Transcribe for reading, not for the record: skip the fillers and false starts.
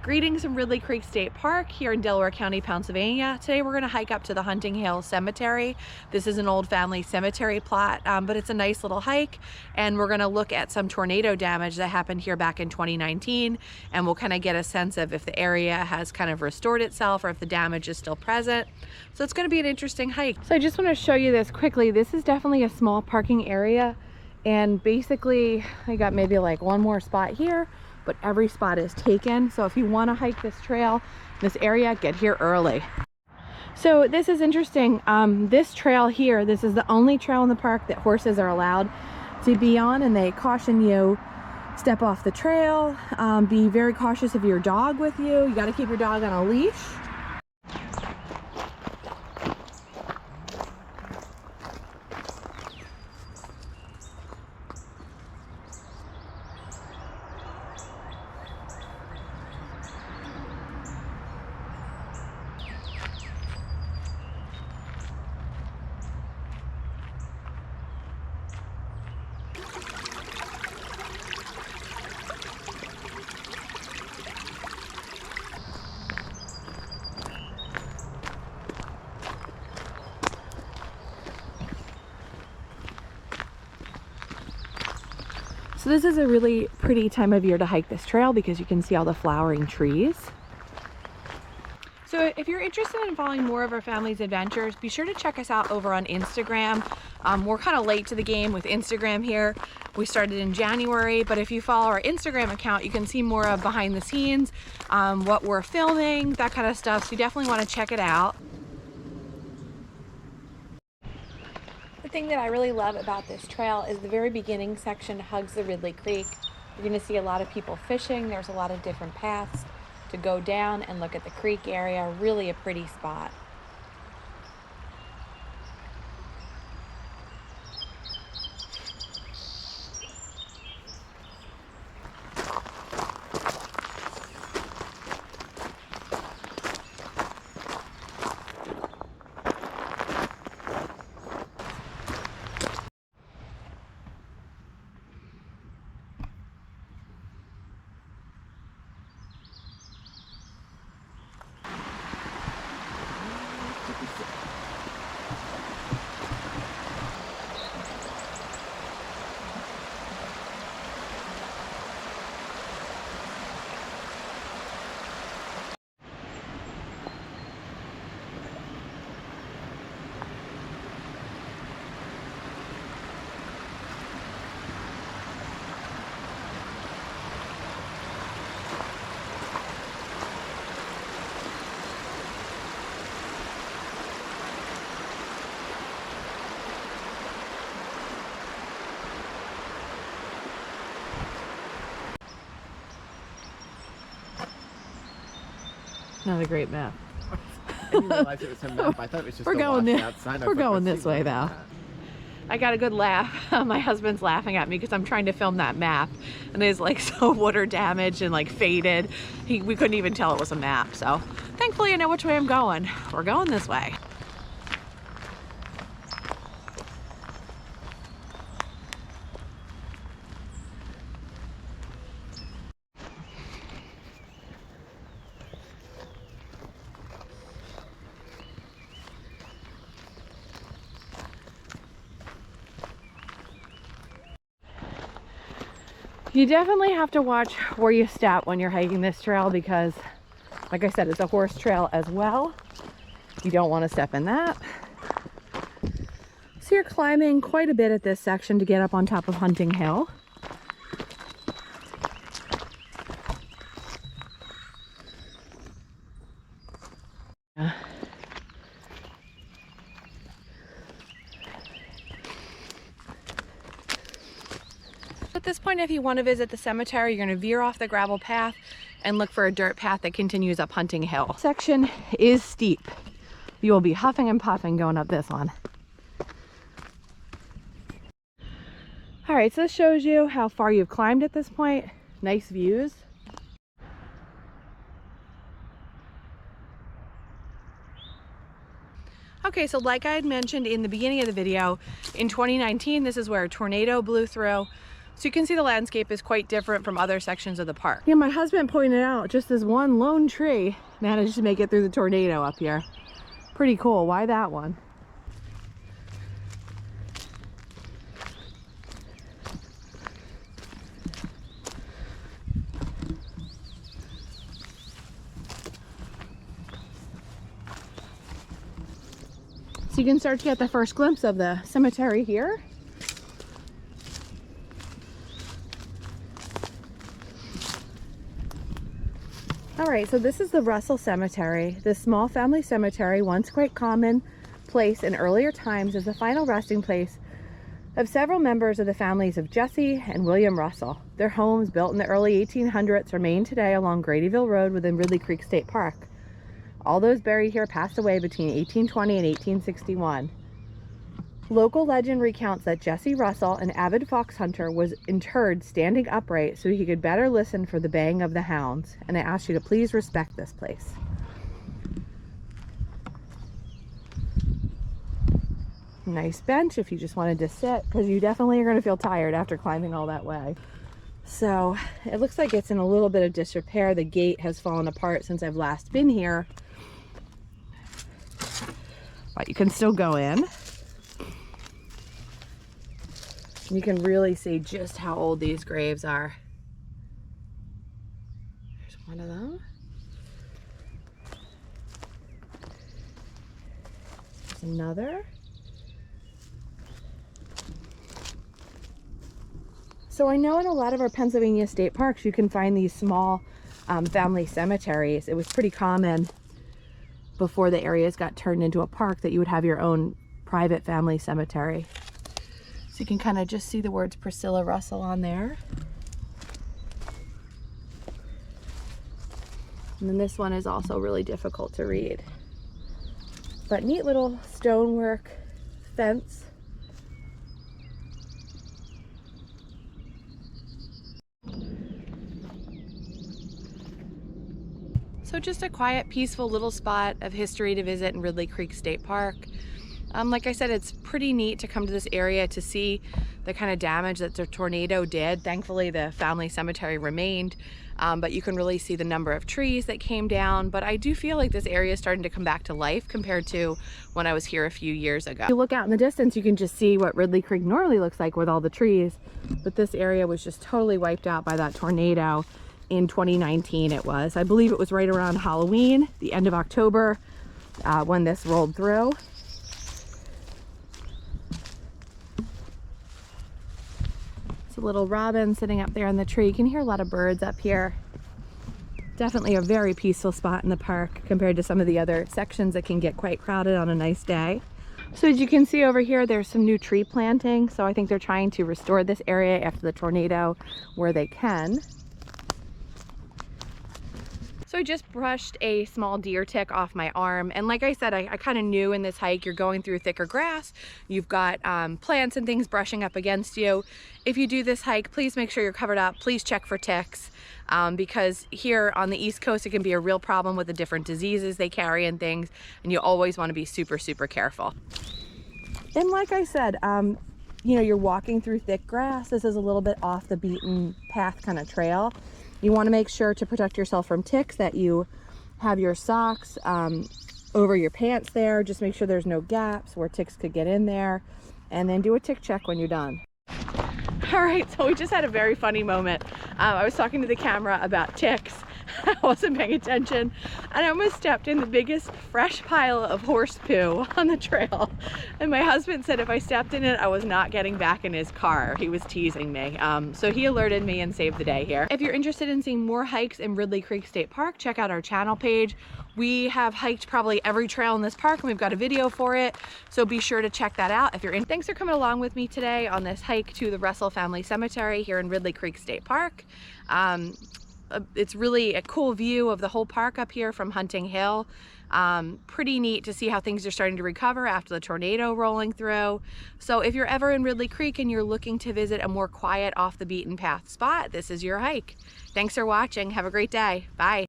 Greetings from Ridley Creek State Park here in Delaware County, Pennsylvania. Today we're going to hike up to the Hunting Hill Cemetery. This is an old family cemetery plot, but it's a nice little hike, and we're going to look at some tornado damage that happened here back in 2019, and we'll kind of get a sense of if the area has kind of restored itself or if the damage is still present. So it's going to be an interesting hike. So I just want to show you this quickly. This is definitely a small parking area, and basically I got maybe like one more spot here, but every spot is taken. So if you want to hike this trail, this area, get here early. So this is interesting. This trail here, this is the only trail in the park that horses are allowed to be on, and they caution you, step off the trail, be very cautious of your dog with you. You got to keep your dog on a leash. So this is a really pretty time of year to hike this trail because you can see all the flowering trees. So if you're interested in following more of our family's adventures, be sure to check us out over on Instagram. We're kind of late to the game with Instagram here. We started in January, but if you follow our Instagram account, you can see more of behind the scenes, what we're filming, that kind of stuff. So you definitely want to check it out. The thing that I really love about this trail is the very beginning section hugs the Ridley Creek. You're going to see a lot of people fishing. There's a lot of different paths to go down and look at the creek area. Really a pretty spot. Not a great map. I didn't realize it was a map. I thought it was just we're going this way though. That. I got a good laugh. My husband's laughing at me because I'm trying to film that map, and it's like so water damaged and like faded. We couldn't even tell it was a map. So thankfully I know which way I'm going. We're going this way. You definitely have to watch where you step when you're hiking this trail because, like I said, it's a horse trail as well. You don't want to step in that. So you're climbing quite a bit at this section to get up on top of Hunting Hill. At this point, if you want to visit the cemetery, you're going to veer off the gravel path and look for a dirt path that continues up Hunting Hill. This section is steep. You will be huffing and puffing going up this one. All right, so this shows you how far you've climbed at this point. Nice views. Okay, so like I had mentioned in the beginning of the video, in 2019, this is where a tornado blew through. So you can see the landscape is quite different from other sections of the park. Yeah, my husband pointed out just this one lone tree managed to make it through the tornado up here. Pretty cool. Why that one? So you can start to get the first glimpse of the cemetery here. All right, so this is the Russell Cemetery. This small family cemetery, once quite common place in earlier times, is the final resting place of several members of the families of Jesse and William Russell. Their homes, built in the early 1800s, remain today along Gradyville Road within Ridley Creek State Park. All those buried here passed away between 1820 and 1861. Local legend recounts that Jesse Russell, an avid fox hunter, was interred standing upright so he could better listen for the baying of the hounds, and I ask you to please respect this place. Nice bench if you just wanted to sit, because you definitely are going to feel tired after climbing all that way. So it looks like it's in a little bit of disrepair. The gate has fallen apart since I've last been here, but you can still go in. You can really see just how old these graves are. There's one of them. There's another. So I know in a lot of our Pennsylvania state parks you can find these small family cemeteries. It was pretty common before the areas got turned into a park that you would have your own private family cemetery. So you can kind of just see the words Priscilla Russell on there. And then this one is also really difficult to read. But neat little stonework fence. So just a quiet, peaceful little spot of history to visit in Ridley Creek State Park. Like I said, it's pretty neat to come to this area to see the kind of damage that the tornado did. Thankfully, the family cemetery remained, but you can really see the number of trees that came down. But I do feel like this area is starting to come back to life compared to when I was here a few years ago. If you look out in the distance, you can just see what Ridley Creek normally looks like with all the trees. But this area was just totally wiped out by that tornado in 2019 it was. I believe it was right around Halloween, the end of October, when this rolled through. A little robin sitting up there in the tree. You can hear a lot of birds up here. Definitely a very peaceful spot in the park compared to some of the other sections that can get quite crowded on a nice day. So as you can see over here, there's some new tree planting. So I think they're trying to restore this area after the tornado where they can. So I just brushed a small deer tick off my arm, and like I said, I kind of knew in this hike you're going through thicker grass, you've got plants and things brushing up against you. If you do this hike, please make sure you're covered up. Please check for ticks, because here on the East Coast it can be a real problem with the different diseases they carry and things, and you always want to be super careful. And like I said, you know, you're walking through thick grass. This is a little bit off the beaten path kind of trail. You want to make sure to protect yourself from ticks that you have your socks over your pants there. Just make sure there's no gaps where ticks could get in there, and then do a tick check when you're done. All right, so we just had a very funny moment. I was talking to the camera about ticks. I wasn't paying attention, and I almost stepped in the biggest fresh pile of horse poo on the trail. And my husband said if I stepped in it, I was not getting back in his car. He was teasing me. So he alerted me and saved the day here. If you're interested in seeing more hikes in Ridley Creek State Park, check out our channel page. We have hiked probably every trail in this park, and we've got a video for it. So be sure to check that out if you're in. Thanks for coming along with me today on this hike to the Russell Family Cemetery here in Ridley Creek State Park. It's really a cool view of the whole park up here from Hunting Hill. Pretty neat to see how things are starting to recover after the tornado rolling through. So if you're ever in Ridley Creek and you're looking to visit a more quiet, off the beaten path spot, this is your hike. Thanks for watching. Have a great day. Bye.